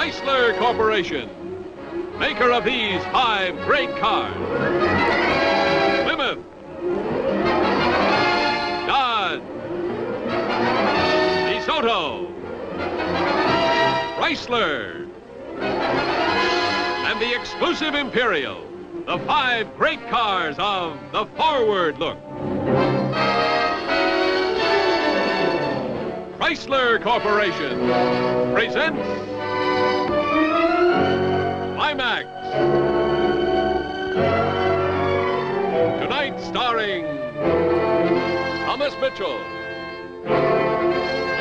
Chrysler Corporation, maker of these 5 great cars. Plymouth, Dodge, DeSoto, Chrysler, and the exclusive Imperial, the 5 great cars of the forward look. Chrysler Corporation presents Climax. Tonight starring Thomas Mitchell,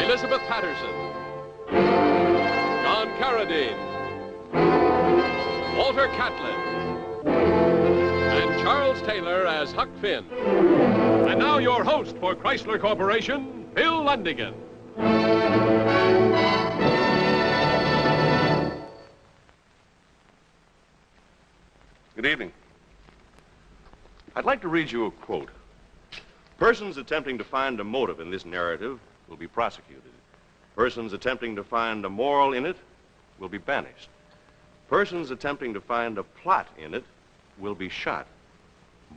Elizabeth Patterson, John Carradine, Walter Catlin, and Charles Taylor as Huck Finn. And now your host for Chrysler Corporation, Bill Lundigan. Good evening. I'd like to read you a quote. Persons attempting to find a motive in this narrative will be prosecuted. Persons attempting to find a moral in it will be banished. Persons attempting to find a plot in it will be shot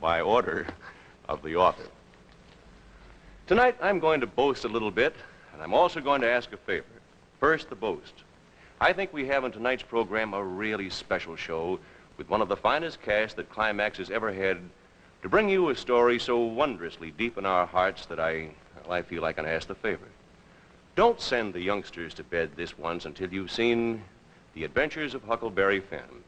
by order of the author. Tonight, I'm going to boast a little bit, and I'm also going to ask a favor. First, the boast. I think we have in tonight's program a really special show with one of the finest casts that Climax has ever had to bring you a story so wondrously deep in our hearts that I feel I can ask the favor. Don't send the youngsters to bed this once until you've seen The Adventures of Huckleberry Finn,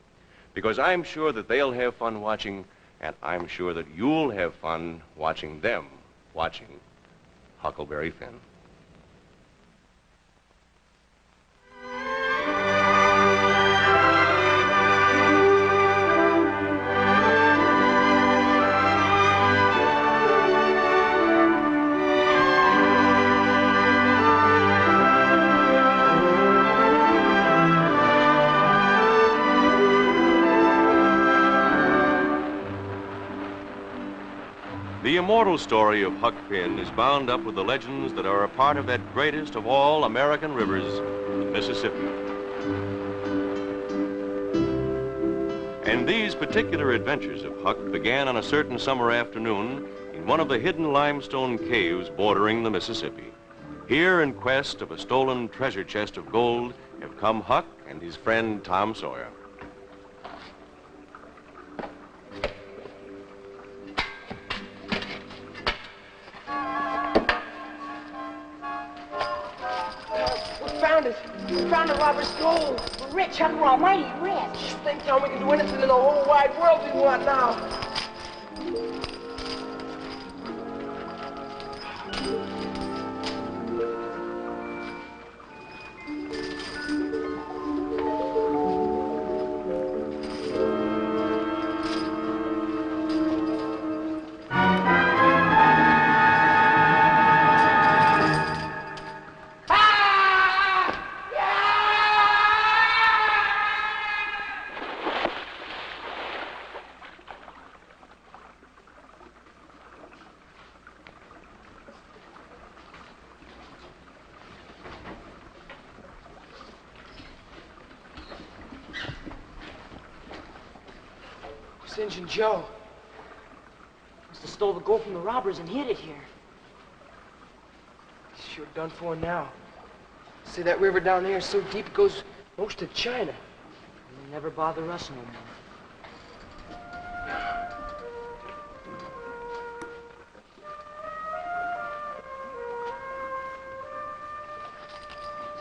because I'm sure that they'll have fun watching, and I'm sure that you'll have fun watching them watching Huckleberry Finn. The immortal story of Huck Finn is bound up with the legends that are a part of that greatest of all American rivers, the Mississippi. And these particular adventures of Huck began on a certain summer afternoon in one of the hidden limestone caves bordering the Mississippi. Here, in quest of a stolen treasure chest of gold, have come Huck and his friend Tom Sawyer. We found the robber's gold. We're rich, Huck. We're almighty rich. Think, Tom, we can do anything in the whole wide world we want now. Injun Joe must have stole the gold from the robbers and hid it here. He's sure done for now. See, that river down there is so deep it goes most to China. It'll never bother us no more.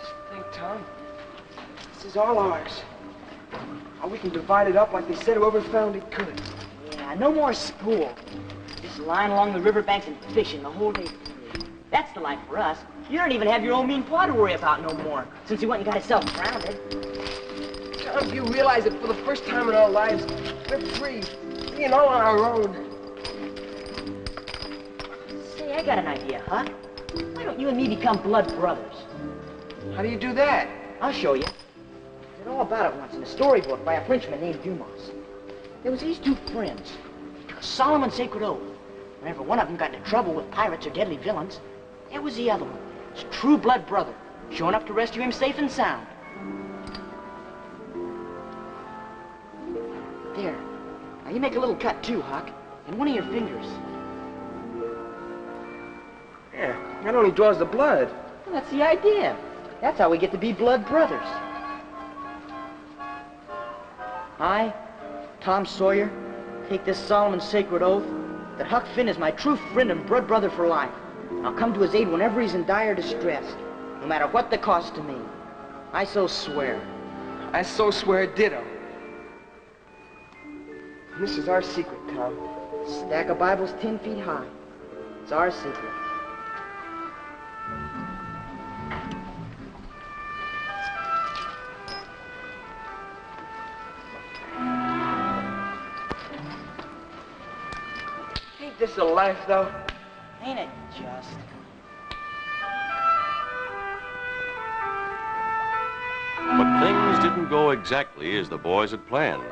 Just think, Tom. This is all ours. Or we can divide it up like they said whoever found it could. Yeah, no more school. Just lying along the riverbanks and fishing the whole day. That's the life for us. You don't even have your old mean pa to worry about no more, since he went and got himself grounded. Tom, do you realize that for the first time in our lives, we're free, being all on our own? Say, I got an idea, Huck. Why don't you and me become blood brothers? How do you do that? I'll show you. I read all about it once in a storybook by a Frenchman named Dumas. There was these two friends. They took a solemn and sacred oath. Whenever one of them got into trouble with pirates or deadly villains, there was the other one, his true blood brother, showing up to rescue him safe and sound. there. Now you make a little cut too, Huck, and one of your fingers. Yeah, that only draws the blood. Well, that's the idea. That's how we get to be blood brothers. I, Tom Sawyer, take this solemn and sacred oath that Huck Finn is my true friend and blood brother for life. I'll come to his aid whenever he's in dire distress, no matter what the cost to me. I so swear. I so swear ditto. And this is our secret, Tom. Stack of Bibles 10 feet high. It's our secret. Ain't this a life, though? Ain't it just? But things didn't go exactly as the boys had planned.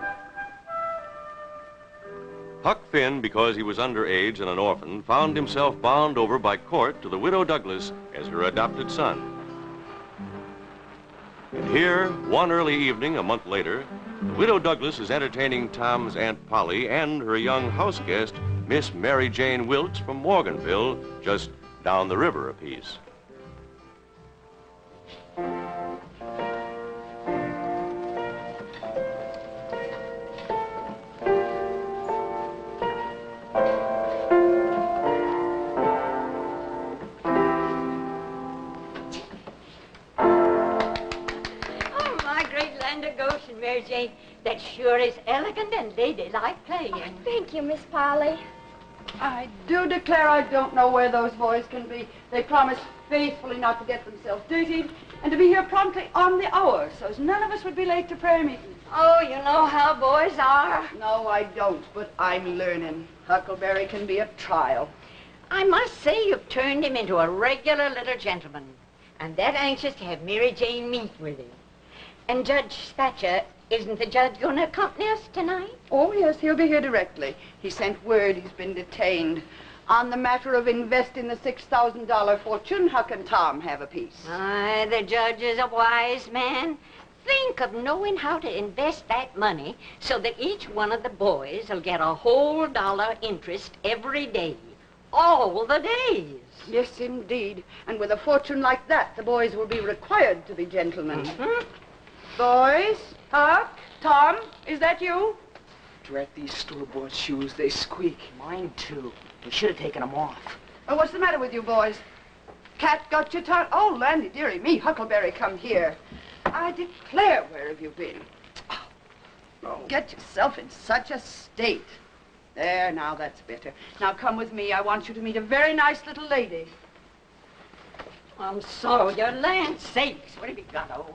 Huck Finn, because he was underage and an orphan, found himself bound over by court to the widow Douglas as her adopted son. And here, one early evening a month later, the widow Douglas is entertaining Tom's Aunt Polly and her young house guest, Miss Mary Jane Wirtz from Morganville, just down the river a piece. Mary Jane, that sure is elegant and ladylike playing. Oh, thank you, Miss Polly. I do declare I don't know where those boys can be. They promised faithfully not to get themselves dirtied and to be here promptly on the hour, so as none of us would be late to prayer meeting. Oh, you know how boys are. No, I don't, but I'm learning. Huckleberry can be a trial. I must say you've turned him into a regular little gentleman, and that anxious to have Mary Jane meet with him. And Judge Thatcher, isn't the judge going to accompany us tonight? Oh, yes, he'll be here directly. He sent word he's been detained. On the matter of investing the $6,000 fortune, Huck and Tom have a piece. Aye, the judge is a wise man. Think of knowing how to invest that money so that each one of the boys will get a whole dollar interest every day. All the days. Yes, indeed. And with a fortune like that, the boys will be required to be gentlemen. Mm-hmm. Boys, Huck, Tom, is that you? Drat these store-bought shoes, they squeak. Mine too. We should have taken them off. Oh, what's the matter with you boys? Cat got your tongue? Oh, Landy, dearie me, Huckleberry, come here. I declare, where have you been? Oh, get yourself in such a state. There, now that's better. Now come with me. I want you to meet a very nice little lady. I'm sorry, your land sakes. What have you got? Oh,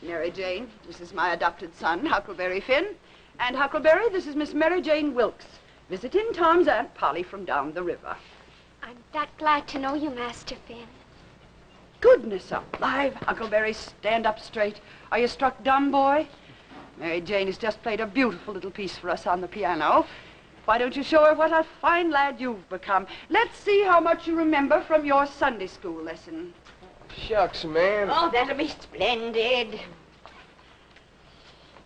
Mary Jane, this is my adopted son, Huckleberry Finn. And Huckleberry, this is Miss Mary Jane Wilkes, visiting Tom's Aunt Polly from down the river. I'm that glad to know you, Master Finn. Goodness alive, Huckleberry, stand up straight. Are you struck dumb, boy? Mary Jane has just played a beautiful little piece for us on the piano. Why don't you show her what a fine lad you've become? Let's see how much you remember from your Sunday school lesson. Shucks, man. oh, that'll be splendid.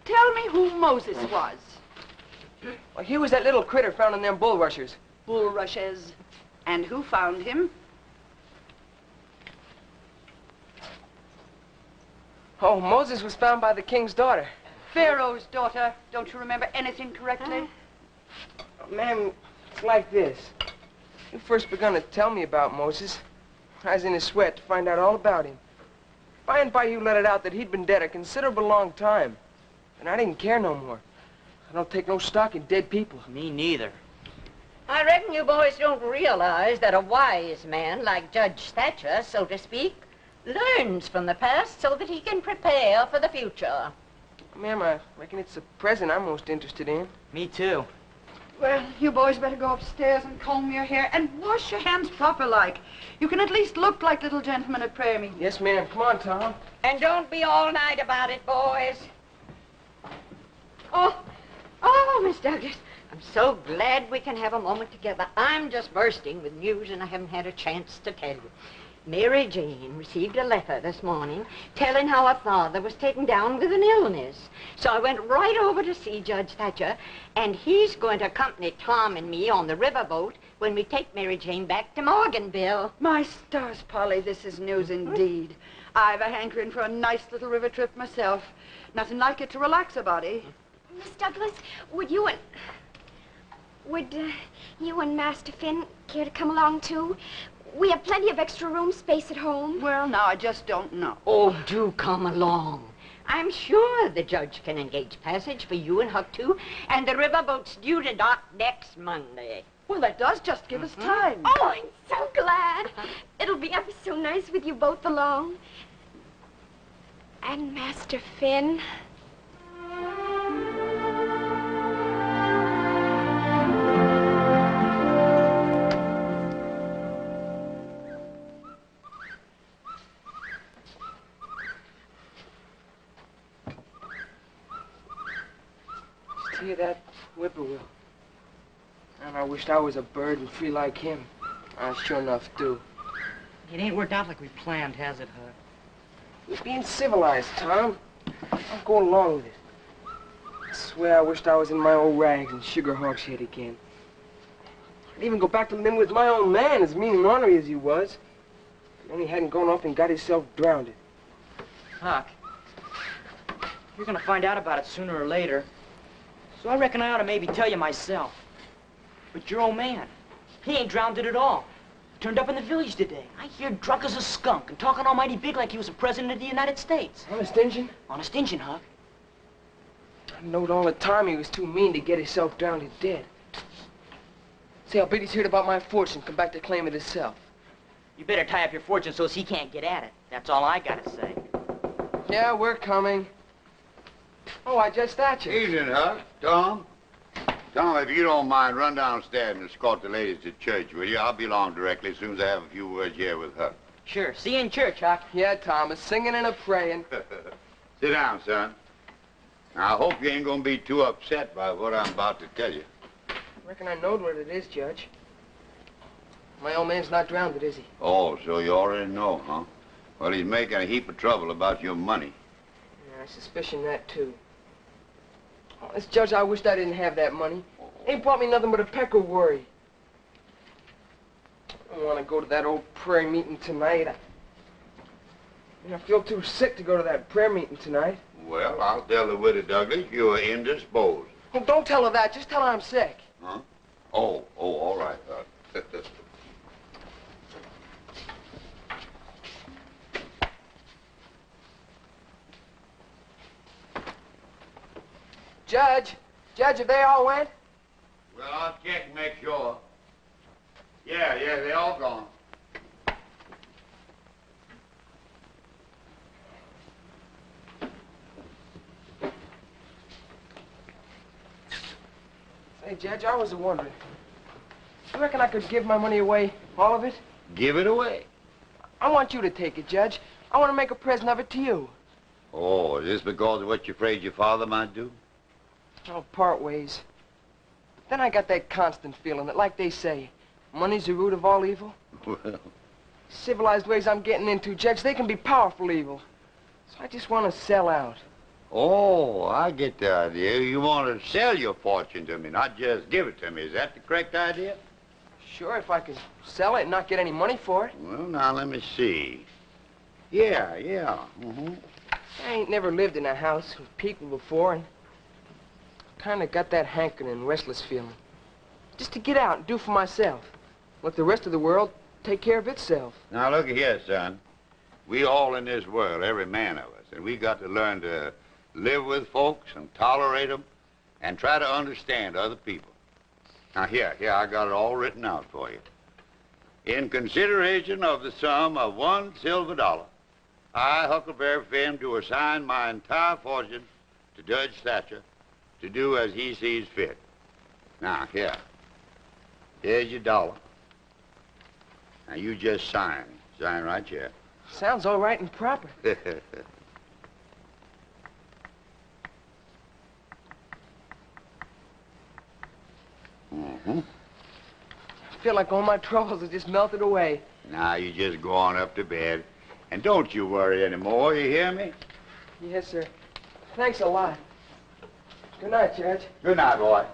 Tell me who Moses was. Well, he was that little critter found in them bulrushers. Bulrushes. And who found him? Oh, Moses was found by the king's daughter. Pharaoh's daughter. Don't you remember anything correctly? Ma'am, it's like this. You first begun to tell me about Moses. I was in a sweat to find out all about him. By and by, you let it out that he'd been dead a considerable long time. And I didn't care no more. I don't take no stock in dead people. Me neither. I reckon you boys don't realize that a wise man like Judge Thatcher, so to speak, learns from the past so that he can prepare for the future. Ma'am, I reckon it's the present I'm most interested in. Me too. Well, you boys better go upstairs and comb your hair and wash your hands proper like. You can at least look like little gentlemen at prayer meeting. Yes, ma'am. Come on, Tom. And don't be all night about it, boys. Oh, Miss Douglas, I'm so glad we can have a moment together. I'm just bursting with news and I haven't had a chance to tell you. Mary Jane received a letter this morning telling how her father was taken down with an illness. So I went right over to see Judge Thatcher, and he's going to accompany Tom and me on the riverboat when we take Mary Jane back to Morganville. My stars, Polly, this is news indeed. I've a hankering for a nice little river trip myself. Nothing like it to relax a body. Miss Douglas, would you and Master Finn care to come along, too? We have plenty of extra room space at home. Well, now, I just don't know. Oh, do come along. I'm sure the judge can engage passage for you and Huck, too, and the riverboat's due to dock next Monday. Well, that does just give us time. Oh, I'm so glad. It'll be ever so nice with you both along. And Master Finn. Hear that whippoorwill? And I wished I was a bird and free like him. I sure enough do. It ain't worked out like we planned, has it, Huck? We're being civilized, Tom. I'll go along with it. I swear I wished I was in my old rags and Sugar Hawk's head again. I'd even go back to living with my own man, as mean and ornery as he was. If only he hadn't gone off and got himself drowned. Huck, you're gonna find out about it sooner or later. So I reckon I ought to maybe tell you myself. But your old man, he ain't drowned it at all. Turned up in the village today. I hear drunk as a skunk and talking almighty big like he was the president of the United States. Honest Injun? Honest Injun, Huck. I knowed all the time he was too mean to get himself drowned and dead. See, I'll bet he's heard about my fortune, come back to claim it himself. You better tie up your fortune so he can't get at it. That's all I gotta say. Yeah, we're coming. Oh, I just Thatcher. Evening, Huck. Tom? Tom, if you don't mind, run downstairs and escort the ladies to church, will you? I'll be along directly as soon as I have a few words here with Huck. Sure. See you in church, Huck. Yeah, Thomas, singing and a-praying. Sit down, son. Now, I hope you ain't gonna be too upset by what I'm about to tell you. Reckon I knowed what it is, Judge. My old man's not drowned, is he? Oh, so you already know, huh? Well, he's making a heap of trouble about your money. Yeah, I suspicion that, too. Oh, this Judge, I wished I didn't have that money. Ain't brought me nothing but a peck of worry. I don't want to go to that old prayer meeting tonight. I feel too sick to go to that prayer meeting tonight. Well, I'll tell the widow Douglas you are indisposed. Well, don't tell her that. Just tell her I'm sick. Huh? Oh, all right, Huck. Judge, have they all went? Well, I'll check and make sure. Yeah, they all gone. Say, Judge, I was wondering. You reckon I could give my money away, all of it? Give it away. I want you to take it, Judge. I want to make a present of it to you. Oh, is this because of what you're afraid your father might do? I'll part ways. But then I got that constant feeling that, like they say, money's the root of all evil. Well, Civilized ways I'm getting into, Judge, they can be powerful evil. So I just want to sell out. oh, I get the idea. You want to sell your fortune to me, not just give it to me. Is that the correct idea? Sure, if I could sell it and not get any money for it. Well, now, let me see. Yeah. I ain't never lived in a house with people before, and kind of got that hankering and restless feeling. Just to get out and do for myself. Let the rest of the world take care of itself. Now, look here, son. We all in this world, every man of us, and we got to learn to live with folks and tolerate them and try to understand other people. Now, here, I got it all written out for you. In consideration of the sum of $1 silver, I, Huckleberry Finn, do assign my entire fortune to Judge Thatcher to do as he sees fit. Now, here's your dollar. Now, you just sign. Sign right here. Sounds all right and proper. I feel like all my troubles have just melted away. Now you just go on up to bed. And don't you worry anymore, you hear me? Yes, sir. Thanks a lot. Good night, Judge. Good night, boy.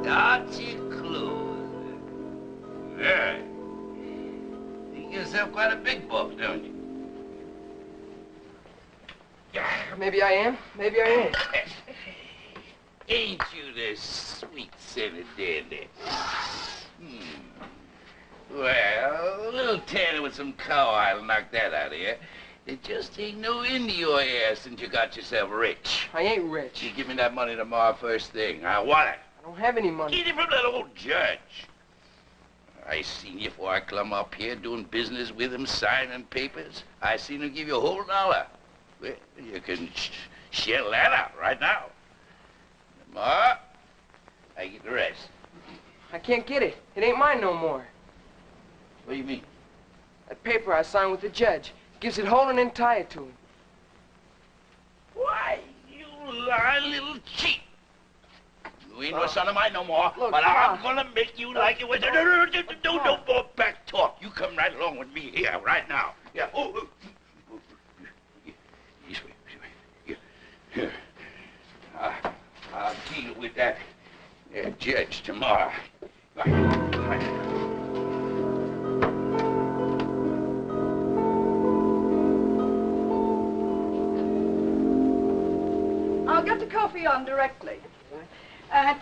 Starchy clothes. Very. You get yourself quite a big buck, don't you? Maybe I am, maybe I ain't. Ain't you the sweet-scented dandy? Well, a little tanner with some cow oil knock that out of you. There just ain't no end to your ass since you got yourself rich. I ain't rich. You give me that money tomorrow first thing. I want it. I don't have any money. Get it from that old judge. I seen you before I clumb up here doing business with him, signing papers. I seen him give you a whole $1. Well, you can shell that out right now. Tomorrow, I get the rest. I can't get it. It ain't mine no more. What do you mean? That paper I signed with the judge gives it whole and entire to him. Why, you lying little cheat. You ain't no son of mine no more, Look, but Pa. I'm gonna make you like it with... No more back talk. You come right along with me here, right now. Yeah. Oh. This way. Here. I'll deal with that judge tomorrow. I'll get the coffee on directly.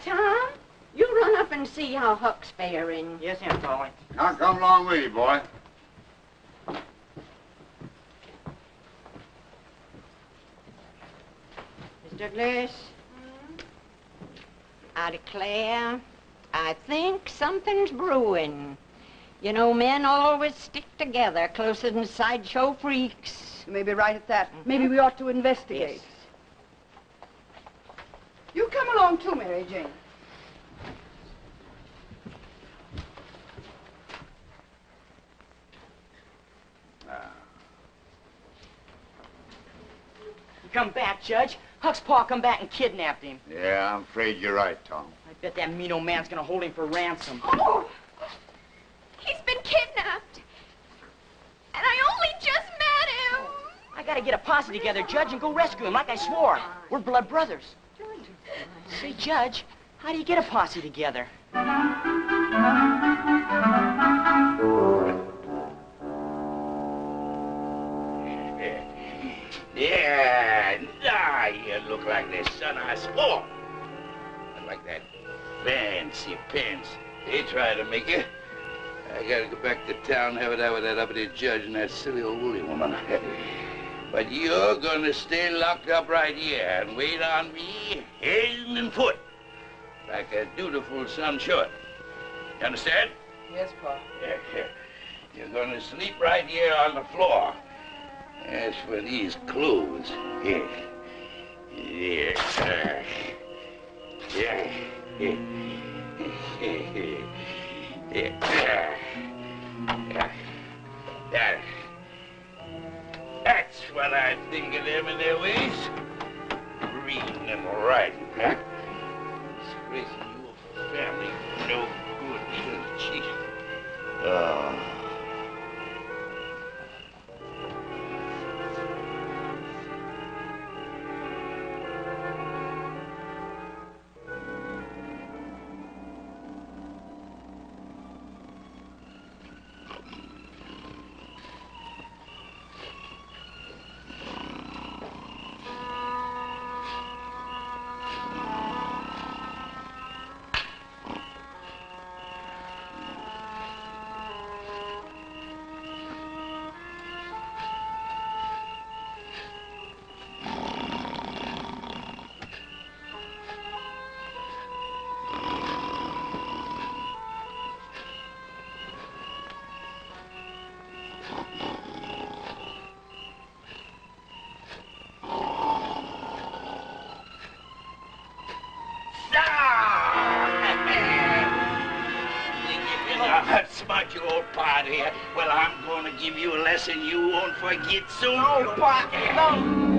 Tom, you run up and see how Huck's faring. Yes, Aunt Polly. I'll come along with you, boy. Miss Douglas? I declare, I think something's brewing. You know, men always stick together closer than sideshow freaks. You may be right at that. Maybe we ought to investigate. Yes. You come along too, Mary Jane. You come back, Judge. Huck's pa come back and kidnapped him. Yeah, I'm afraid you're right, Tom. I bet that mean old man's gonna hold him for ransom. Oh! He's been kidnapped. And I only just met him. I gotta get a posse together, Judge, and go rescue him like I swore. We're blood brothers. Say, Judge, how do you get a posse together? Yeah, now you look like the son I swore. And like that fancy pants they try to make you. I gotta go back to town and have it out with that uppity judge and that silly old woolly woman. But you're gonna stay locked up right here and wait on me hand and foot, like a dutiful son should. You understand? Yes, Pa. Yeah. You're gonna sleep right here on the floor. As for these clothes, yeah. That's what I think of them and their ways. Reading and writing, huh? Disgracing your family, no good, chief. here. Well, I'm going to give you a lesson you won't forget soon. No, Pop, no.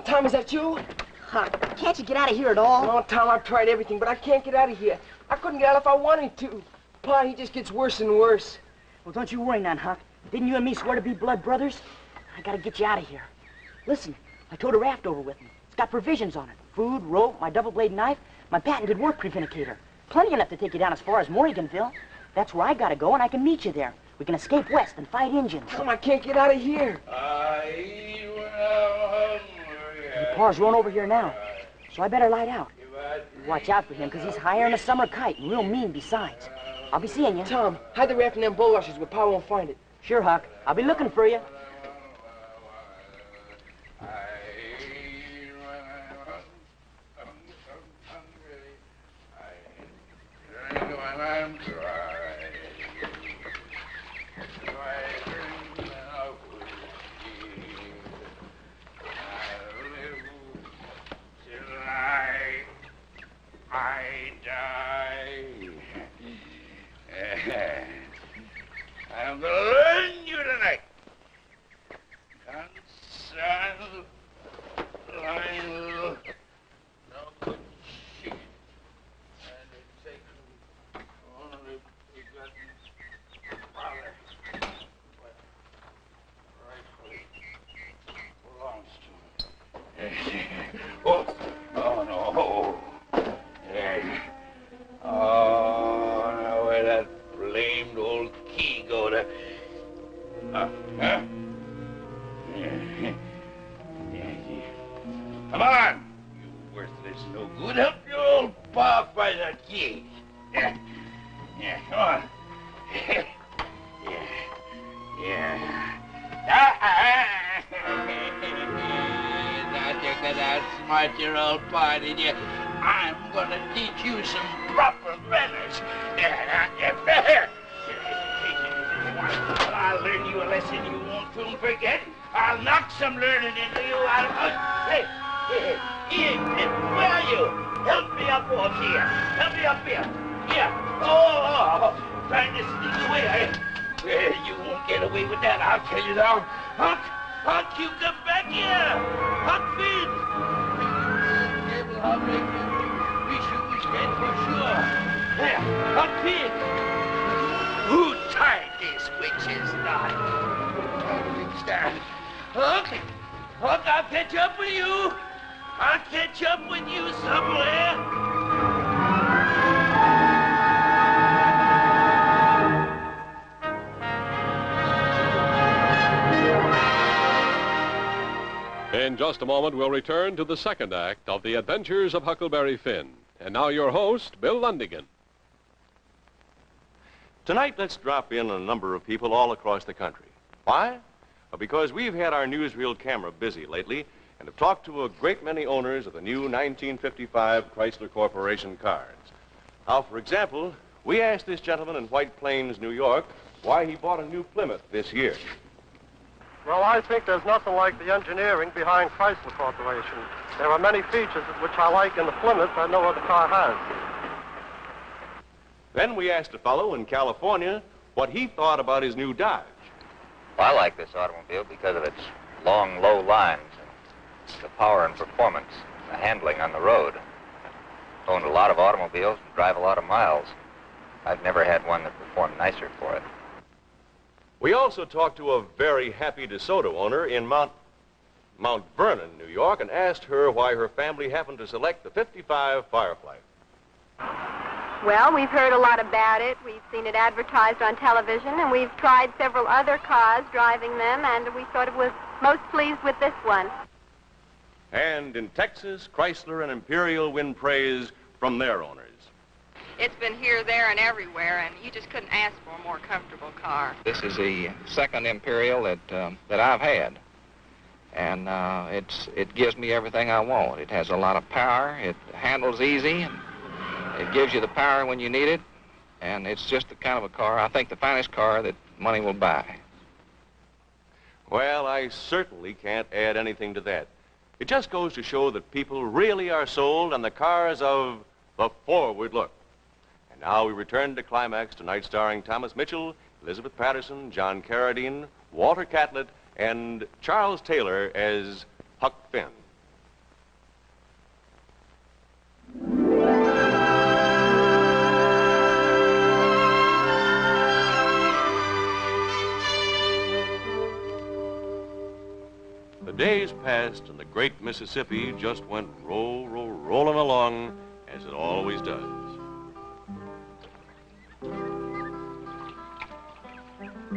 Tom, is that you? Huck, can't you get out of here at all? No, Tom, I've tried everything, but I can't get out of here. I couldn't get out if I wanted to. Pa, he just gets worse and worse. Well, don't you worry none, Huck. Didn't you and me swear to be blood brothers? I gotta get you out of here. Listen, I towed a raft over with me. It's got provisions on it. Food, rope, my double-blade knife, my patented work preventicator. Plenty enough to take you down as far as Morriganville. That's where I gotta go, and I can meet you there. We can escape west and fight Indians. Tom, I can't get out of here. Your pa's run over here now, so I better light out. Watch out for him, because he's higher than a summer kite and real mean besides. I'll be seeing you. Tom, hide the raft in them bulrushes where Pa won't find it. Sure, Huck. I'll be looking for you. I'm gonna learn you tonight. Concern, line, no good shit. And it takes only begotten father, but rightfully belongs to him. Oh no. Yeah. Oh, now where that blamed old key go to? Huh? Come on, you worthless no good. Help your old pa find that key. Yeah, come on. Yeah. Now you can outsmart your old pa, did you? I'm gonna teach you some proper manners. I'll learn you a lesson you won't soon forget. I'll knock some learning into you. Hey, where are you? Help me up off here. Help me up here. Here. Oh, trying to sneak away. You won't get away with that, I'll tell you now. Huck, you come back here. Huck Finn. I'll make you wish you was dead for sure. There, Huck Finn. Who tied this witch's knot? Huck, I'll catch up with you. I'll catch up with you somewhere. In just a moment, we'll return to the second act of The Adventures of Huckleberry Finn. And now your host, Bill Lundigan. Tonight, let's drop in a number of people all across the country. Why? Well, because we've had our newsreel camera busy lately and have talked to a great many owners of the new 1955 Chrysler Corporation cars. Now, for example, we asked this gentleman in White Plains, New York, why he bought a new Plymouth this year. Well, I think there's nothing like the engineering behind Chrysler Corporation. There are many features which I like in the Plymouth that no other car has. Then we asked a fellow in California what he thought about his new Dodge. Well, I like this automobile because of its long, low lines, and the power and performance, and the handling on the road. Owned a lot of automobiles and drive a lot of miles. I've never had one that performed nicer for it. We also talked to a very happy DeSoto owner in Mount... Mount Vernon, New York, and asked her why her family happened to select the 55 Firefly. Well, we've heard a lot about it. We've seen it advertised on television, and we've tried several other cars, driving them, and we sort of was most pleased with this one. And in Texas, Chrysler and Imperial win praise from their owners. It's been here, there, and everywhere, and you just couldn't ask for a more comfortable car. This is the second Imperial that I've had, and it gives me everything I want. It has a lot of power, it handles easy, and it gives you the power when you need it, and it's just the kind of a car, I think, the finest car that money will buy. Well, I certainly can't add anything to that. It just goes to show that people really are sold on the cars of the forward look. And now we return to Climax tonight, starring Thomas Mitchell, Elizabeth Patterson, John Carradine, Walter Catlett, and Charles Taylor as Huck Finn. The days passed, and the great Mississippi just went rolling along, as it always does.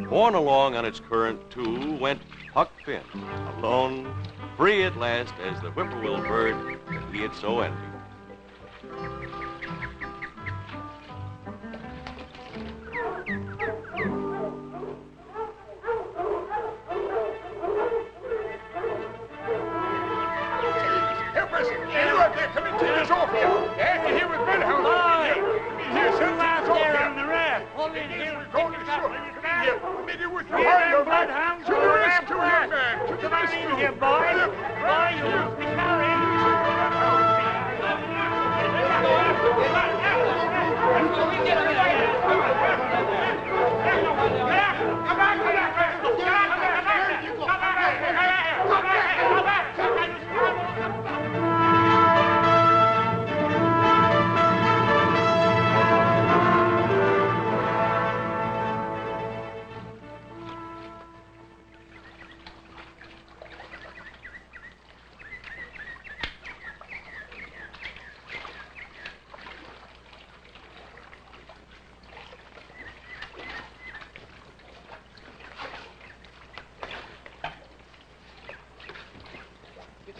Borne along on its current, too, went Huck Finn, alone, free at last as the whippoorwill bird that he had so envied.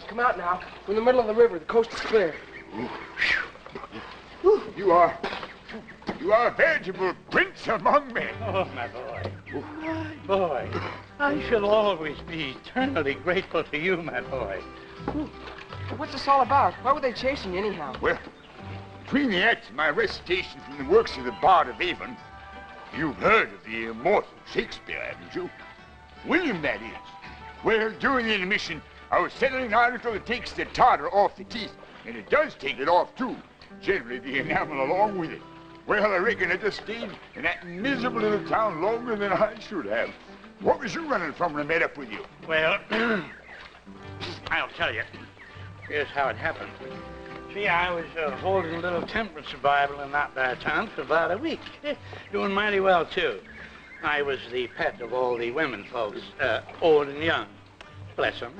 Come out now. We're in the middle of the river. The coast is clear. You are a veritable prince among men. Oh, my boy. My boy. I shall always be eternally grateful to you, my boy. What's this all about? Why were they chasing you anyhow? Well, between the acts of my recitation from the works of the Bard of Avon, you've heard of the immortal Shakespeare, haven't you? William, that is. Well, during the intermission, I was settling an article that takes the tartar off the teeth, and it does take it off, too. Generally, the enamel along with it. Well, I reckon I just stayed in that miserable little town longer than I should have. What was you running from when I met up with you? Well, I'll tell you. Here's how it happened. See, I was holding a little temperance revival in that there town for about a week. Doing mighty well, too. I was the pet of all the women folks, old and young. Bless them.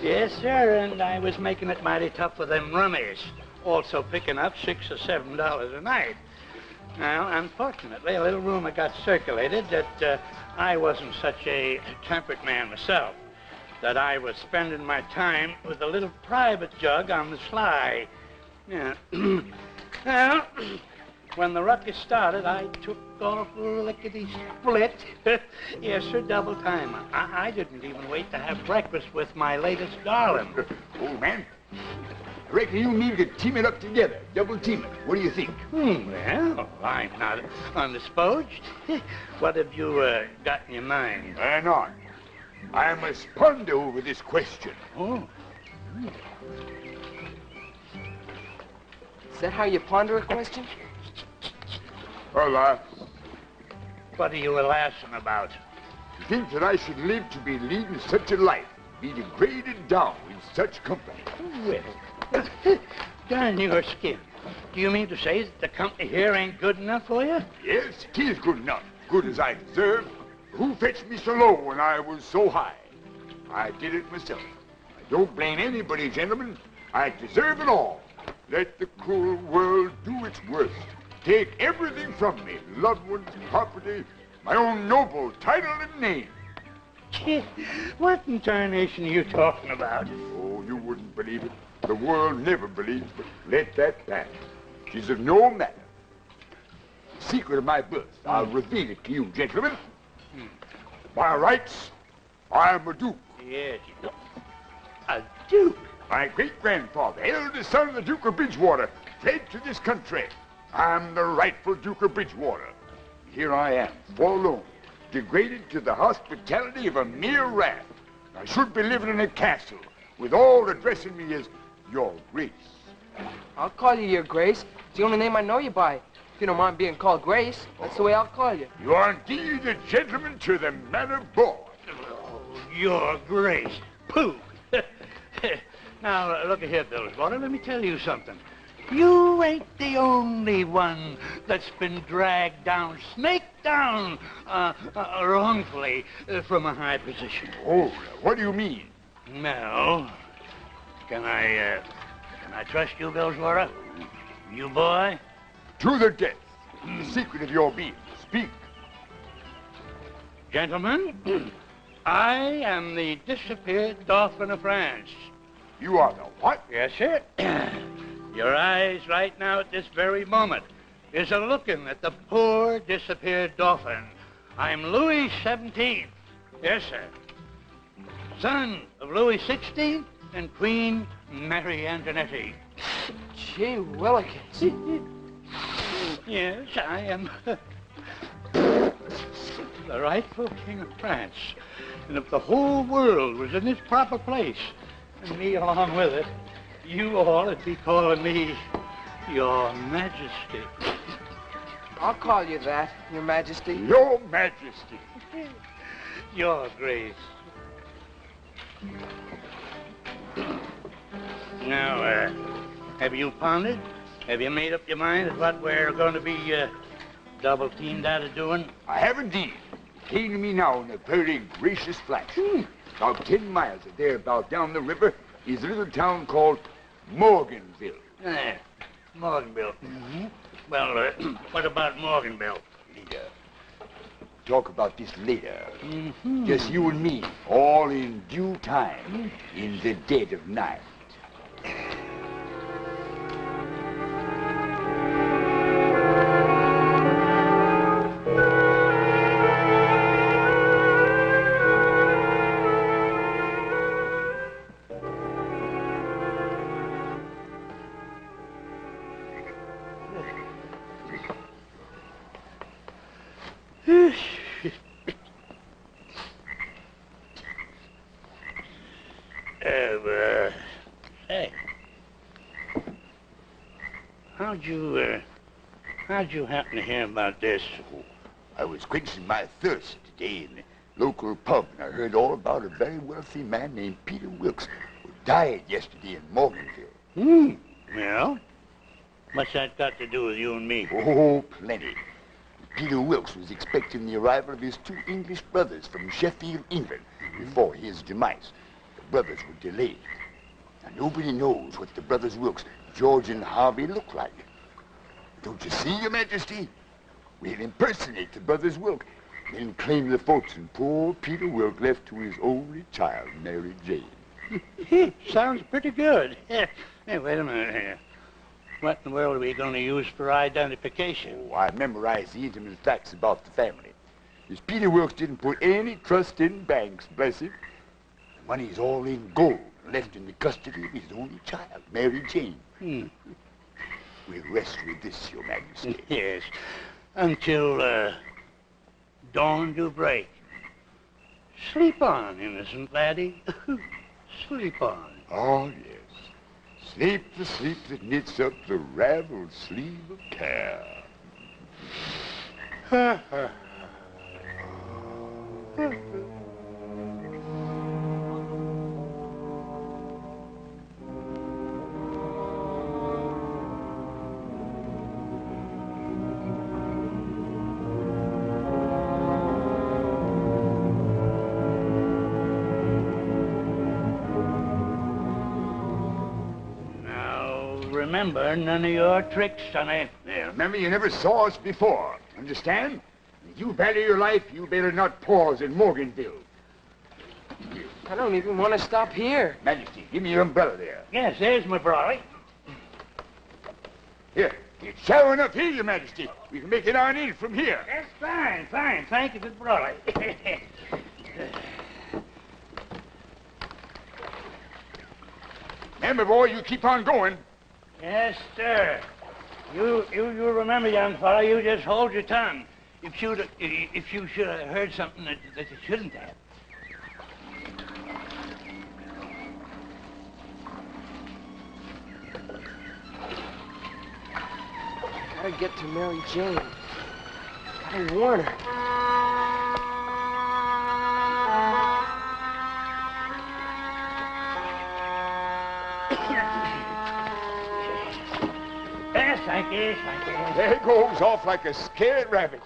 Yes, sir, and I was making it mighty tough for them rummies. Also picking up $6 or $7 a night. Now, unfortunately, a little rumor got circulated that I wasn't such a temperate man myself. That I was spending my time with a little private jug on the sly. Yeah. Well, when the ruckus started, I took off lickety-split. Yes, sir, double time. I didn't even wait to have breakfast with my latest darling. Old man, I reckon you need to team it up together. Double team it. What do you think? Well, I'm not undisposed. What have you got in your mind? Hang on. I must ponder over this question. Oh. Is that how you ponder a question? Alas. What are you laughing about? To think that I should live to be leading such a life, be degraded down in such company. Well, darn your skin. Do you mean to say that the company here ain't good enough for you? Yes, it is good enough. Good as I deserve. Who fetched me so low when I was so high? I did it myself. I don't blame anybody, gentlemen. I deserve it all. Let the cruel world do its worst. Take everything from me, loved ones, property, my own noble title and name. What in tarnation are you talking about? Oh, you wouldn't believe it. The world never believes, but let that pass. She's of no matter. The secret of my birth, I'll reveal it to you, gentlemen. By rights, I'm a duke. Yes, a duke? My great-grandfather, eldest son of the Duke of Bridgewater, fled to this country. I'm the rightful Duke of Bridgewater. Here I am, forlorn, degraded to the hospitality of a mere rat. I should be living in a castle, with all addressing me as Your Grace. I'll call you Your Grace. It's the only name I know you by. If you don't mind being called Grace, that's the way I'll call you. You are indeed a gentleman to the manner born. Oh, Your Grace. Pooh. Now, look here, Billswater, let me tell you something. You ain't the only one that's been dragged down, snaked down, wrongfully from a high position. Oh, what do you mean? Well, can I trust you, Billswater? You boy? To the death. The secret of your being. Speak. Gentlemen, I am the disappeared Dauphin of France. You are the what? Yes, sir. Your eyes right now at this very moment is a-looking at the poor disappeared Dauphin. I'm Louis XVII. Yes, sir. Son of Louis XVI and Queen Mary Antoinette. Gee willikins. Yes, I am the rightful King of France. And if the whole world was in its proper place, and me along with it, you all would be calling me Your Majesty. I'll call you that, Your Majesty. Your Majesty. Your Grace. Now, have you pondered? Have you made up your mind at what we're going to be double-teamed out of doing? I have indeed. It came to me now in a very gracious flash. About 10 miles or thereabout down the river is a little town called Morganville. Morganville. Mm-hmm. Well, what about Morganville? Later. Talk about this later. Mm-hmm. Just you and me, all in due time, in the dead of night. Hey. How'd you happen to hear about this? Oh, I was quenching my thirst today in the local pub, and I heard all about a very wealthy man named Peter Wilkes who died yesterday in Morganville. Well, what's that got to do with you and me? Oh, plenty. Peter Wilkes was expecting the arrival of his 2 English brothers from Sheffield, England, before his demise. The brothers were delayed. Now, nobody knows what the brothers Wilkes, George and Harvey, look like. Don't you see, Your Majesty? We'll impersonate the brothers Wilkes, then claim the fortune poor Peter Wilkes left to his only child, Mary Jane. Sounds pretty good. Hey, wait a minute here. What in the world are we going to use for identification? Oh, I memorized the intimate facts about the family. This Peter Wilkes didn't put any trust in banks, bless him. The money's all in gold, left in the custody of his only child, Mary Jane. We'll rest with this, Your Majesty. Yes, until dawn do break. Sleep on, innocent laddie. Sleep on. Oh, yes. Sleep the sleep that knits up the raveled sleeve of care. remember none of your tricks, sonny. Yeah, remember you never saw us before. Understand? If you value your life, you better not pause in Morganville. I don't even want to stop here. Majesty, give me your umbrella there. Yes, there's my brolly. Here. It's shallow enough here, Your Majesty. We can make it on in from here. That's fine, fine. Thank you for the brolly. Remember, boy, you keep on going. Yes, sir. You remember, young fellow, you just hold your tongue. If you should have heard something that you shouldn't have. Gotta get to Mary Jane. Gotta warn her. Yes, I guess. There he goes, off like a scared rabbit.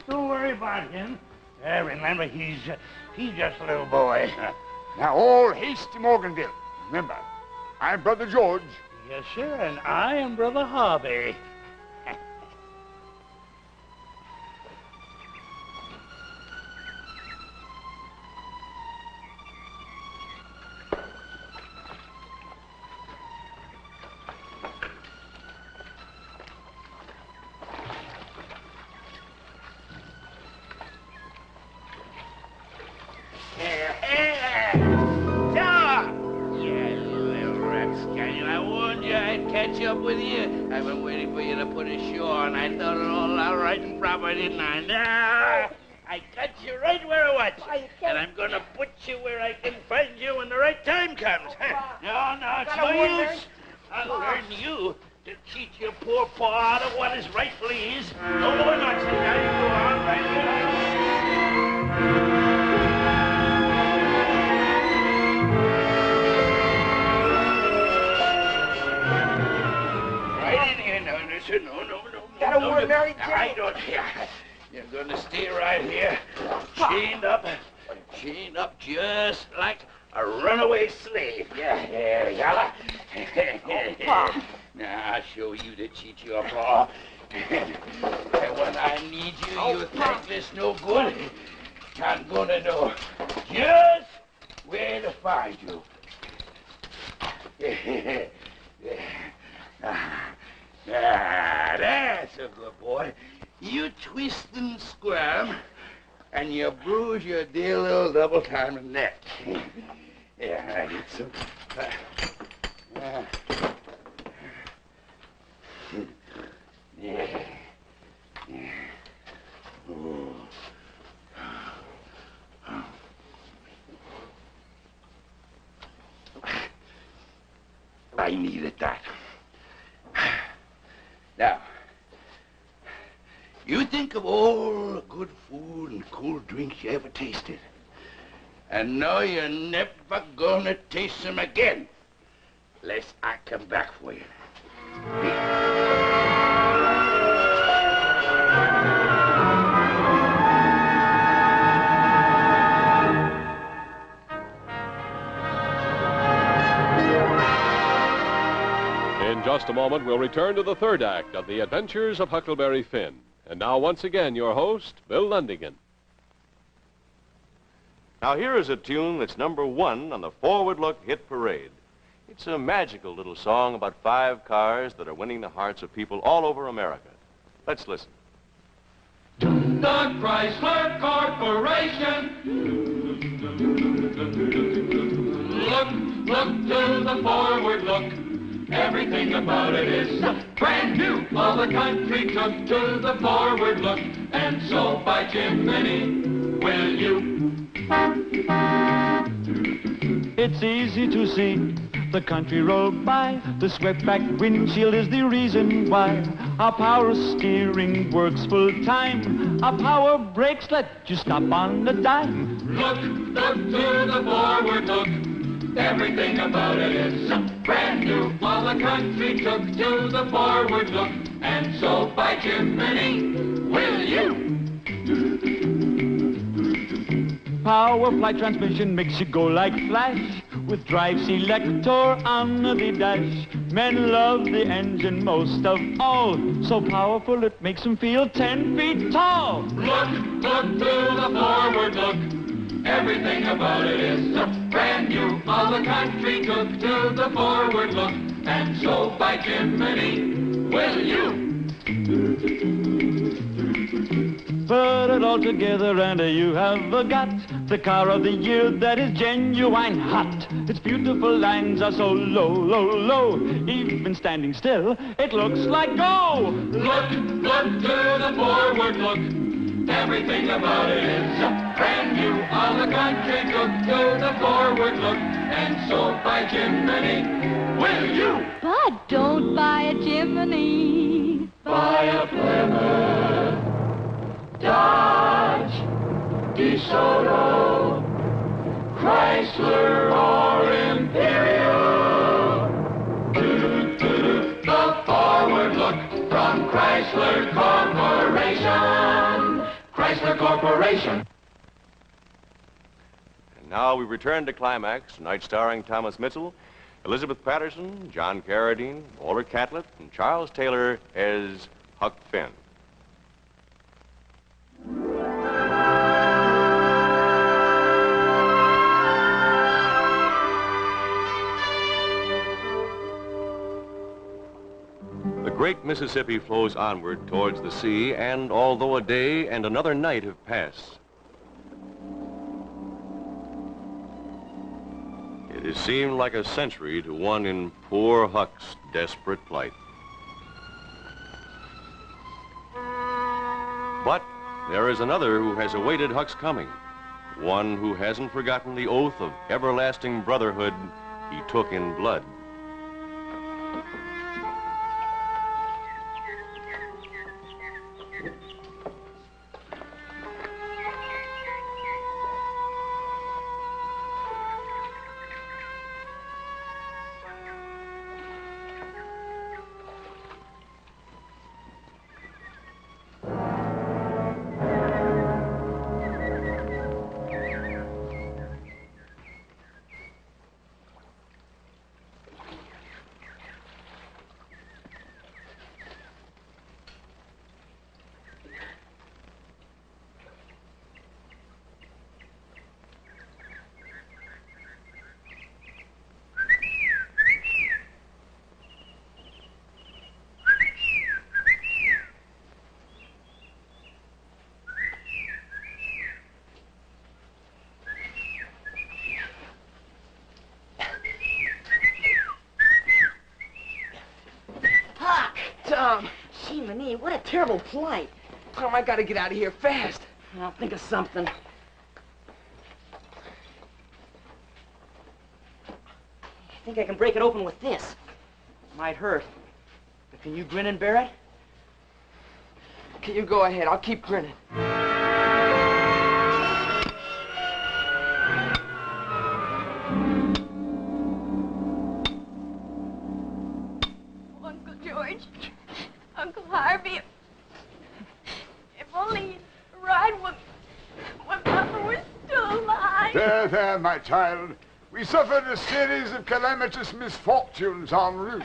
Don't worry about him. Remember, he's just a little boy. Now, all haste to Morganville. Remember, I'm Brother George. Yes, sir, and I am Brother Harvey. With you. I've been waiting for you to put ashore, and I thought it all out right and proper, didn't I? Now, I got you right where I want you, and I'm going to put you where I can find you when the right time comes. No, it's no use. I'll learn you to teach your poor paw out of what is rightfully his. No more nonsense. Now you go on right here. No. Gotta warn Mary Jane. I don't. You're gonna stay right here, chained up just like a runaway slave. Yeah. Now I'll show you to cheat your paw. And when I need you, you think this no good. I'm gonna know just where to find you. That's a good boy. You twist and squirm, and you bruise your dear little double-timing neck. I get some. I needed that. Now, you think of all the good food and cool drinks you ever tasted. And now you're never gonna taste them again. Unless I come back for you. In just a moment, we'll return to the third act of The Adventures of Huckleberry Finn. And now, once again, your host, Bill Lundigan. Now, here is a tune that's #1 on the Forward Look Hit Parade. It's a magical little song about 5 cars that are winning the hearts of people all over America. Let's listen. The Chrysler Corporation. Look to the forward look. Everything about it is brand new. All the country took to the forward look. And so by Jiminy, will you? It's easy to see the country road by. The swept-back windshield is the reason why. Our power steering works full time. Our power brakes let you stop on the dime. Look to the forward look. Everything about it is brand new. All the country took to the forward look. And so by Jiminy, will you? Power fly transmission makes you go like flash. With drive selector on the dash. Men love the engine most of all. So powerful it makes them feel 10 feet tall. Look to the forward look. Everything about it is brand new. All the country took to the forward look. And so by Jiminy, will you? Put it all together and you have got the car of the year that is genuine hot. Its beautiful lines are so low, low, low. Even standing still, it looks like go. Look to the forward look. Everything about it is brand new. All the country took to the forward look. And so by Jiminy, will you? But don't buy a Jiminy. Buy a Plymouth, Dodge, DeSoto, Chrysler or Imperial. The forward look from Chrysler Corporation. Chrysler Corporation. And now we return to Climax, tonight starring Thomas Mitchell, Elizabeth Patterson, John Carradine, Walter Catlett, and Charles Taylor as Huck Finn. The great Mississippi flows onward towards the sea, and although a day and another night have passed, it has seemed like a century to one in poor Huck's desperate plight. But there is another who has awaited Huck's coming, one who hasn't forgotten the oath of everlasting brotherhood he took in blood. Tom, Jiminy, what a terrible plight. Tom, I gotta get out of here fast. I'll think of something. I think I can break it open with this. Might hurt. But can you grin and bear it? Can you go ahead? I'll keep grinning. Uncle George, Uncle Harvey, if only you'd ride when Papa was still alive. There, there, my child. We suffered a series of calamitous misfortunes en route.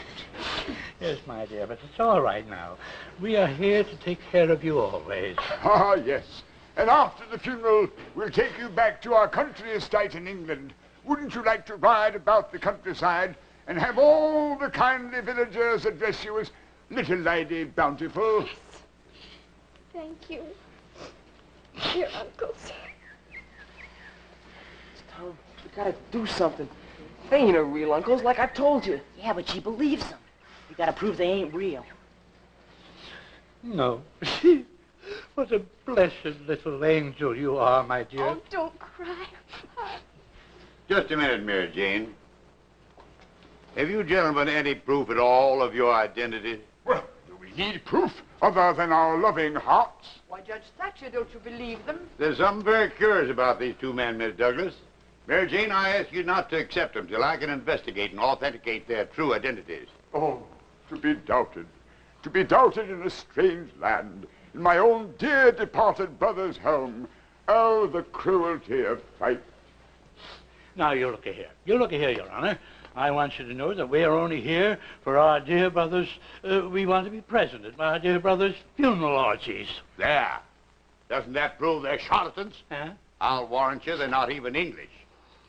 Yes, my dear, but it's all right now. We are here to take care of you always. Ah, yes. And after the funeral, we'll take you back to our country estate in England. Wouldn't you like to ride about the countryside and have all the kindly villagers address you as Little Lady Bountiful? Yes. Thank you, dear uncles. Tom, we gotta do something. They ain't no real uncles, like I told you. Yeah, but she believes them. You gotta prove they ain't real. No. What a blessed little angel you are, my dear. Oh, don't cry. Just a minute, Mary Jane. Have you gentlemen any proof at all of your identity? Well, do we need proof other than our loving hearts? Why, Judge Thatcher, don't you believe them? There's something very curious about these two men, Miss Douglas. Mary Jane, I ask you not to accept them till I can investigate and authenticate their true identities. Oh, to be doubted. To be doubted in a strange land, in my own dear departed brother's home. Oh, the cruelty of fate. Now, you look here. You look here, Your Honor. I want you to know that we are only here for our dear brother's, we want to be present at our dear brother's funeral orgies. There. Doesn't that prove they're charlatans? Huh? I'll warrant you they're not even English.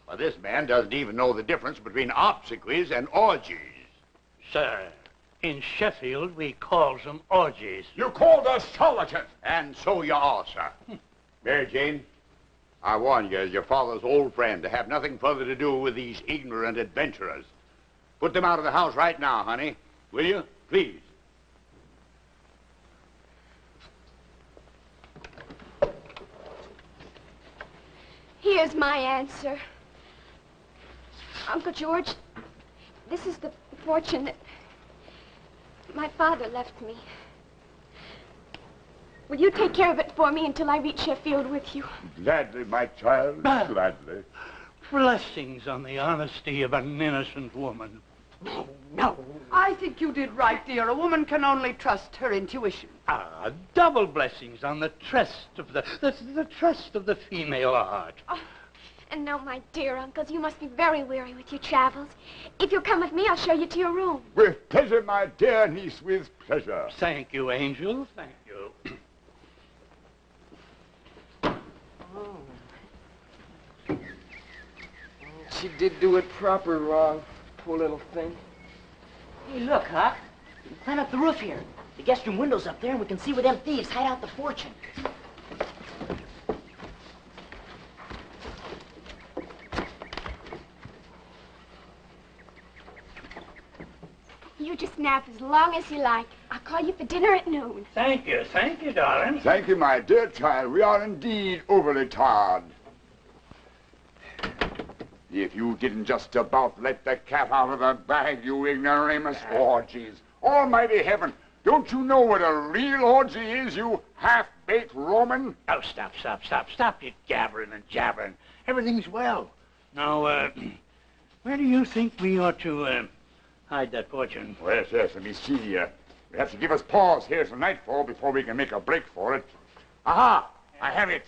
Well, this man doesn't even know the difference between obsequies and orgies. Sir, in Sheffield, we calls them orgies. You called us charlatans. And so you are, sir. Mary Jane, I warn you as your father's old friend to have nothing further to do with these ignorant adventurers. Put them out of the house right now, honey. Will you? Please. Here's my answer. Uncle George, this is the fortune that my father left me. Will you take care of it for me until I reach Sheffield with you? Gladly, my child, gladly. Blessings on the honesty of an innocent woman. No. I think you did right, dear. A woman can only trust her intuition. Ah, double blessings on the trust of the trust of the female heart. Oh, and now, my dear uncles, you must be very weary with your travels. If you'll come with me, I'll show you to your room. With pleasure, my dear niece, with pleasure. Thank you, Angel. Thank you. She did do it proper wrong, poor little thing. Hey, look, Huck. We can climb up the roof here. The guest room window's up there, and we can see where them thieves hide out the fortune. You just nap as long as you like. I'll call you for dinner at noon. Thank you, darling. Thank you, my dear child. We are indeed overly tired. If you didn't just about let the cat out of the bag, you ignoramus. Orgies. Almighty heaven. Don't you know what a real orgy is, you half-baked Roman? Oh, stop your gabbering and jabbering. Everything's well. Now, where do you think we ought to, hide that fortune? Well, yes, let me see. We have to give us pause here till nightfall before we can make a break for it. Aha! I have it.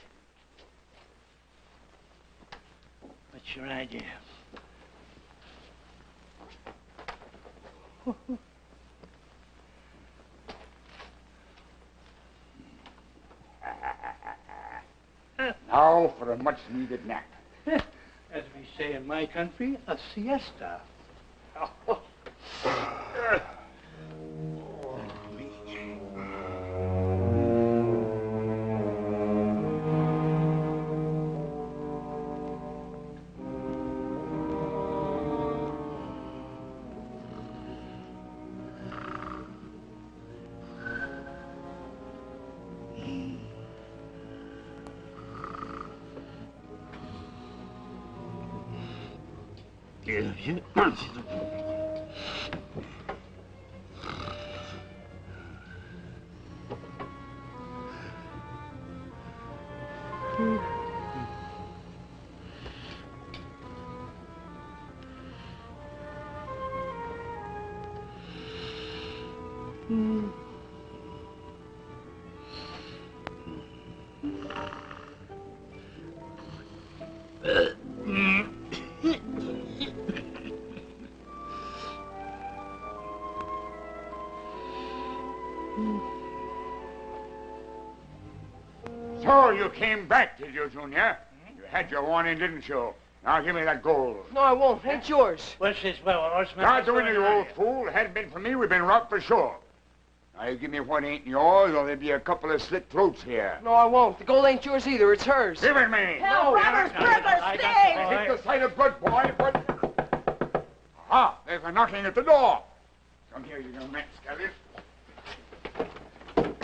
What's your idea? Now for a much-needed nap. As we say in my country, a siesta. So you came back, did you, Junior? You had your warning, didn't you? Now give me that gold. No, I won't. Ain't yours. What's this, horseman? Now do it, you old fool. It hadn't been for me, we'd been robbed for sure. Now you give me what ain't yours, or there'll be a couple of slit throats here. No, I won't. The gold ain't yours either. It's hers. Give it me. Hell, robbers, burglars, thieves! Take the sight of blood, boy. What? Aha, there's a knocking at the door. Come here, you young rapscallion.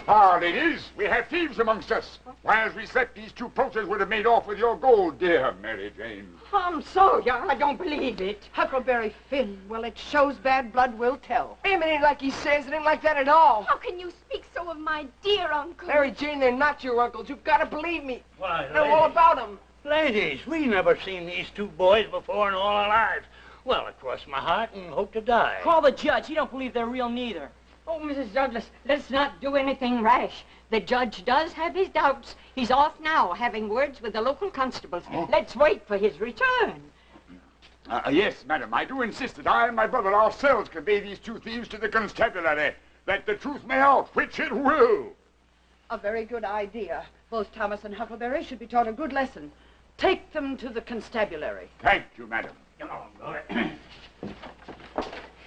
Ah, ladies, we have thieves amongst us. While we slept, these two poachers would have made off with your gold, dear Mary Jane. I'm sorry, I don't believe it. Huckleberry Finn. Well, it shows bad blood will tell. Damn, it ain't like he says. It ain't like that at all. How can you speak so of my dear uncle? Mary Jane, they're not your uncles. You've got to believe me. Why, I know all about them. Ladies, we never seen these two boys before in all our lives. Well, I cross my heart and hope to die. Call the judge. He don't believe they're real neither. Oh, Mrs. Douglas, let's not do anything rash. The judge does have his doubts. He's off now, having words with the local constables. Let's wait for his return. Yes, madam, I do insist that I and my brother ourselves convey these two thieves to the constabulary, that the truth may out, which it will. A very good idea. Both Thomas and Huckleberry should be taught a good lesson. Take them to the constabulary. Thank you, madam. Come on, boy.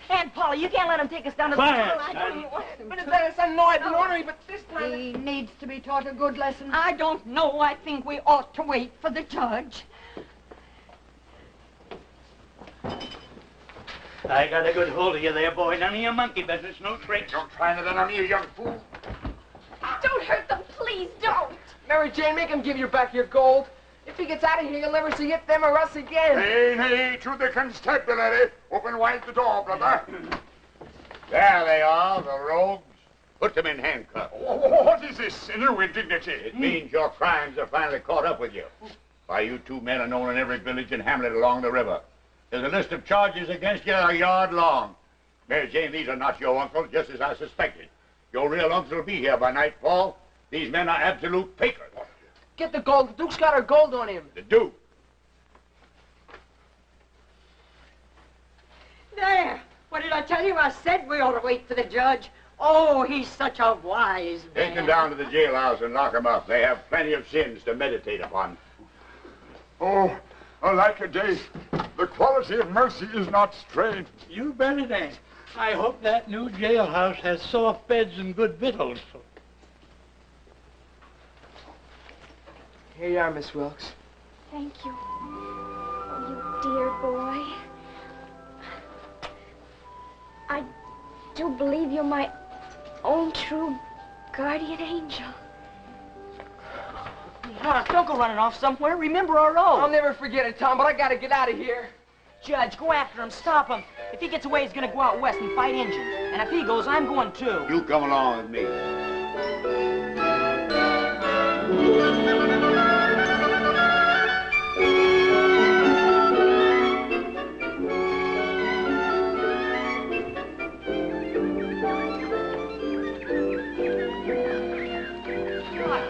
Aunt Polly, you can't let him take us down to the... Quiet, I son. don't want him But to. I know I've been ornery, but this time... He needs to be taught a good lesson. I don't know. I think we ought to wait for the judge. I got a good hold of you there, boy. None of your monkey business, no tricks. Don't try anything on me, you young fool. Don't hurt them, please don't. Mary Jane, make him give you back your gold. If he gets out of here, you'll never see it, them or us again. Nay, nay, to the constabulary. Open wide the door, brother. There they are, the rogues. Put them in handcuffs. What is this? A new indignity? It means your crimes are finally caught up with you. Why, you two men are known in every village and hamlet along the river. There's a list of charges against you a yard long. Mary Jane, these are not your uncle, just as I suspected. Your real uncle will be here by nightfall. These men are absolute fakers. Get the gold. The Duke's got our gold on him. The Duke? There. What did I tell you? I said we ought to wait for the judge. Oh, he's such a wise man. Take them down to the jailhouse and lock them up. They have plenty of sins to meditate upon. Oh, alack a day. The quality of mercy is not strained. You bet it ain't. I hope that new jailhouse has soft beds and good victuals. Here you are, Miss Wilkes. Thank you. Oh, you dear boy. I do believe you're my own true guardian angel. Huck, don't go running off somewhere. Remember our oath. I'll never forget it, Tom, but I gotta get out of here. Judge, go after him. Stop him. If he gets away, he's gonna go out west and fight Indians. And if he goes, I'm going too. You come along with me.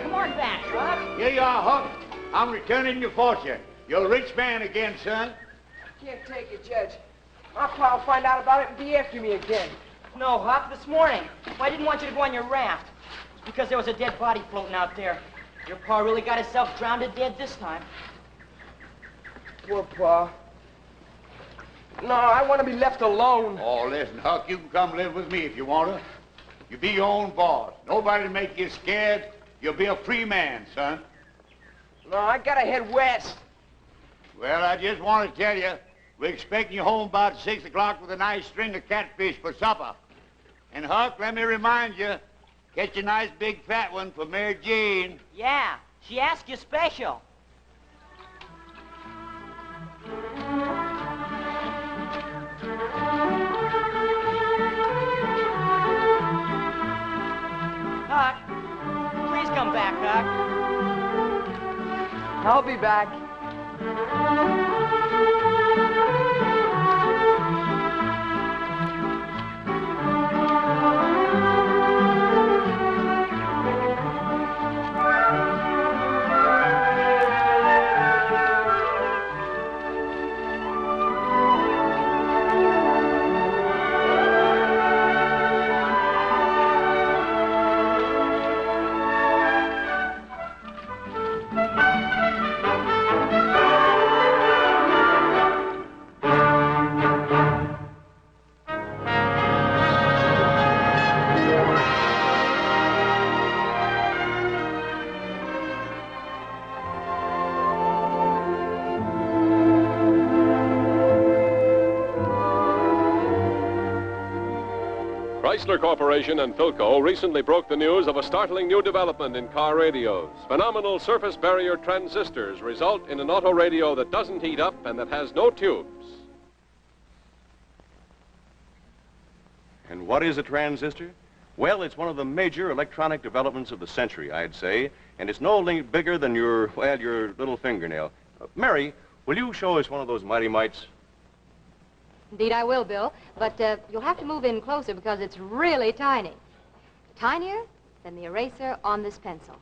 Come on back, Huck. Here you are, Huck. I'm returning your fortune. You're a rich man again, son. Can't take it, Judge. My pa will find out about it and be after me again. No, Huck, this morning. Well, I didn't want you to go on your raft. It's because there was a dead body floating out there. Your pa really got himself drowned dead this time. Poor Pa. No, I want to be left alone. Oh, listen, Huck, you can come live with me if you want to. You be your own boss. Nobody to make you scared. You'll be a free man, son. No, I gotta head west. Well, I just want to tell you, we're expecting you home about 6 o'clock with a nice string of catfish for supper. And, Huck, let me remind you, catch a nice big fat one for Mary Jane. Yeah, she asked you special. Huck, please come back, Huck. I'll be back. Chrysler Corporation and Philco recently broke the news of a startling new development in car radios. Phenomenal surface barrier transistors result in an auto radio that doesn't heat up and that has no tubes. And what is a transistor? Well, it's one of the major electronic developments of the century, I'd say, and it's no bigger than your little fingernail. Mary, will you show us one of those mighty mites? Indeed, I will, Bill, but you'll have to move in closer because it's really tiny. Tinier than the eraser on this pencil.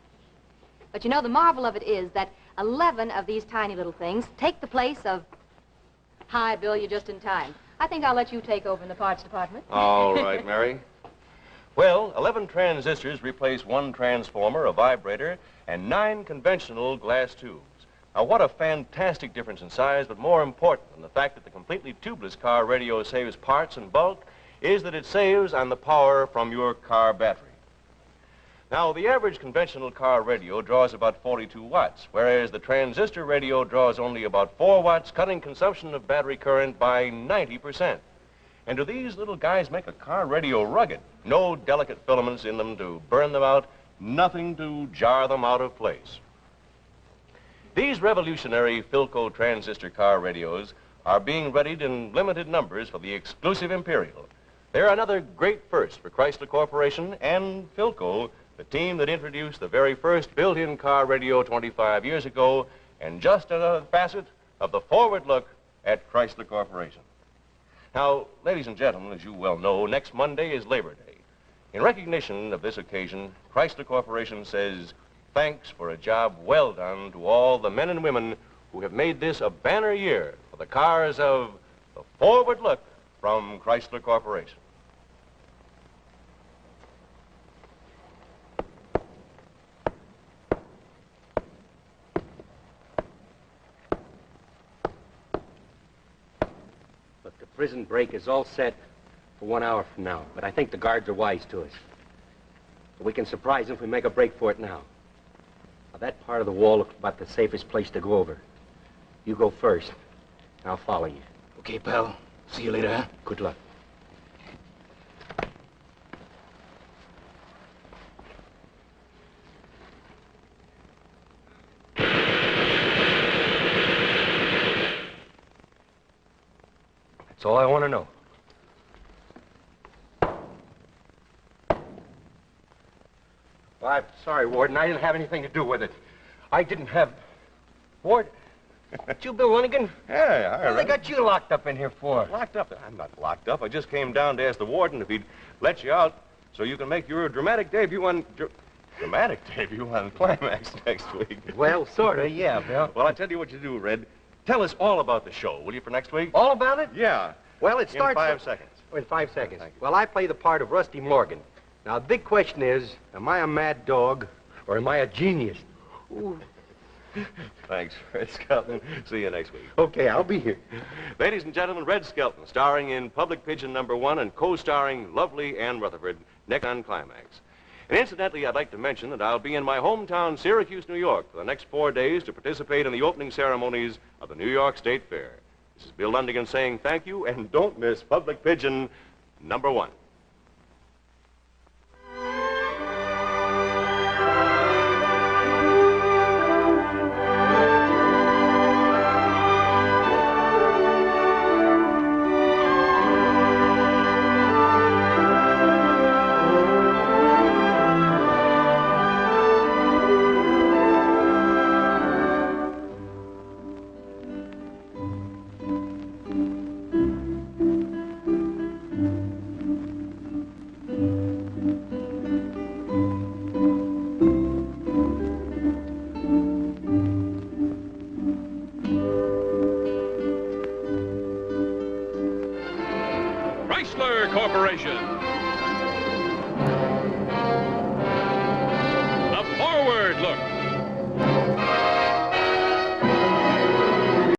But you know, the marvel of it is that 11 of these tiny little things take the place of Hi, Bill. You're just in time. I think I'll let you take over in the parts department. All right, Mary. Well, 11 transistors replace 1 transformer, a vibrator, and 9 conventional glass tubes. Now, what a fantastic difference in size, but more important than the fact that the completely tubeless car radio saves parts and bulk is that it saves on the power from your car battery. Now, the average conventional car radio draws about 42 watts, whereas the transistor radio draws only about 4 watts, cutting consumption of battery current by 90%. And do these little guys make a car radio rugged? No delicate filaments in them to burn them out, nothing to jar them out of place. These revolutionary Philco transistor car radios are being readied in limited numbers for the exclusive Imperial. They're another great first for Chrysler Corporation and Philco, the team that introduced the very first built-in car radio 25 years ago, and just another facet of the forward look at Chrysler Corporation. Now, ladies and gentlemen, as you well know, next Monday is Labor Day. In recognition of this occasion, Chrysler Corporation says, thanks for a job well done to all the men and women who have made this a banner year for the cars of the forward look from Chrysler Corporation. Look, the prison break is all set for 1 hour from now, but I think the guards are wise to us. We can surprise them if we make a break for it now. Now, that part of the wall looks about the safest place to go over. You go first, and I'll follow you. Okay, pal. See you later, huh? Good luck. That's all I want to know. Well, I'm sorry, Warden. I didn't have anything to do with it. I didn't have... Warden? You, Bill Lundigan? Yeah, all right. What they got you locked up in here for? Locked up? I'm not locked up. I just came down to ask the warden if he'd let you out so you can make your dramatic debut on... Dramatic debut on Climax next week. Well, sort of, yeah, Bill. Well, I tell you what you do, Red. Tell us all about the show, will you, for next week? All about it? Yeah. Well, it starts... In 5 seconds. Oh, in 5 seconds. Well, I play the part of Rusty Morgan. Now, the big question is, am I a mad dog or am I a genius? Ooh. Thanks, Red Skelton. See you next week. Okay, I'll be here. Ladies and gentlemen, Red Skelton, starring in Public Pigeon #1 and co-starring lovely Ann Rutherford, next on Climax. And incidentally, I'd like to mention that I'll be in my hometown, Syracuse, New York, for the next 4 days to participate in the opening ceremonies of the New York State Fair. This is Bill Lundigan saying thank you, and don't miss Public Pigeon #1. Chrysler Corporation. The Forward Look.